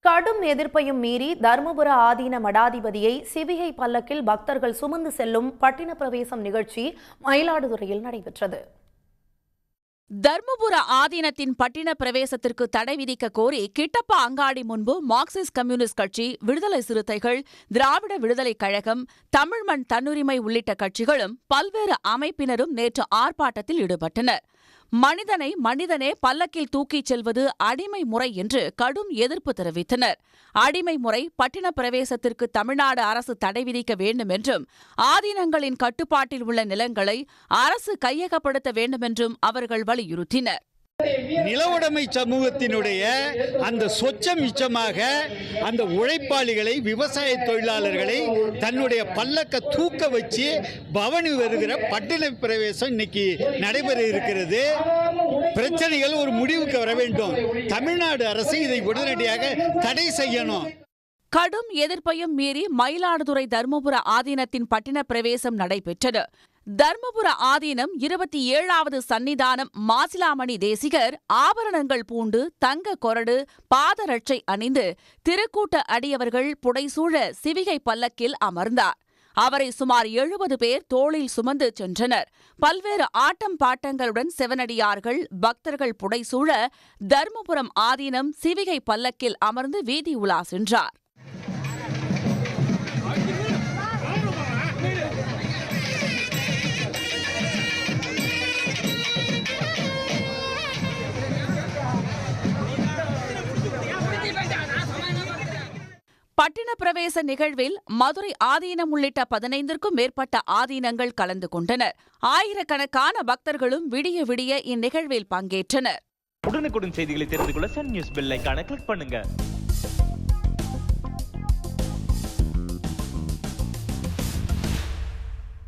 கடும் எதிர்ப்பையும் மீறி தர்மபுர ஆதீன மடாதிபதியை சிவிகை பல்லக்கில் பக்தர்கள் சுமந்து செல்லும் பட்டின பிரவேசம் நிகழ்ச்சி மயிலாடுதுறையில் நடைபெற்றது. தர்மபுர ஆதீனத்தின் பட்டின பிரவேசத்திற்கு தடை விதிக்க கோரி கிட்டப்பா அங்காடி முன்பு மார்க்சிஸ்ட் கம்யூனிஸ்ட் கட்சி, விடுதலை சிறுத்தைகள், திராவிட விடுதலைக் கழகம், தமிழ்மண் தன்னுரிமை உள்ளிட்ட கட்சிகளும் பல்வேறு அமைப்பினரும் நேற்று ஆர்ப்பாட்டத்தில் ஈடுபட்டனர். மனிதனே பல்லக்கில் தூக்கிச் செல்வது அடிமை முறை என்று கடும் எதிர்ப்பு தெரிவித்தனர். அடிமை முறை பட்டின பிரவேசத்திற்கு தமிழ்நாடு அரசு தடை விதிக்க வேண்டும் என்றும், ஆதீனங்களின் கட்டுப்பாட்டில் உள்ள நிலங்களை அரசு கையகப்படுத்த வேண்டுமென்றும் அவர்கள் வலியுறுத்தினர். நிலவுடைமை சமூகத்தினுடைய அந்த சொச்சம் மிச்சமாக அந்த உழைப்பாளிகளை, விவசாய தொழிலாளர்களை தன்னுடைய பல்லக்க தூக்க வச்சு பவனி வருகிற பட்டின பிரவேசம் இன்னைக்கு நடைபெற இருக்கிறது. பிரச்சனைகள் ஒரு முடிவுக்கு வர வேண்டும். தமிழ்நாடு அரசு இதை உடனடியாக தடை செய்யணும். கடும் எதிர்ப்பையும் மீறி மயிலாடுதுறை தர்மபுர ஆதீனத்தின் பட்டின பிரவேசம் நடைபெற்றது. தர்மபுர ஆதீனம் 27வது சன்னிதானம் மாசிலாமணி தேசிகர் ஆபரணங்கள் பூண்டு, தங்க கொரடு, பாதரட்சை அணிந்து திருக்கூட்ட அடியவர்கள் புடைசூழ சிவிகை பல்லக்கில் அமர்ந்தார். அவரை சுமார் 70 பேர் தோளில் சுமந்து சென்றனர். பல்வேறு ஆட்டம் பாட்டங்களுடன் செவனடியார்கள், பக்தர்கள் புடைசூழ தர்மபுரம் ஆதீனம் சிவிகை பல்லக்கில் அமர்ந்து வீதி உலா சென்றார். பட்டின பிரவேச நிகழ்வில் மதுரை ஆதீனம் உள்ளிட்ட 15க்கும் மேற்பட்ட ஆதீனங்கள் கலந்து கொண்டனர். ஆயிரக்கணக்கான பக்தர்களும் விடிய விடிய இந்நிகழ்வில் பங்கேற்றனர். உடனுக்குடன் செய்திகளை தெரிந்து கொள்ள சன் நியூஸ் பெல் ஐகானை கிளிக் பண்ணுங்க.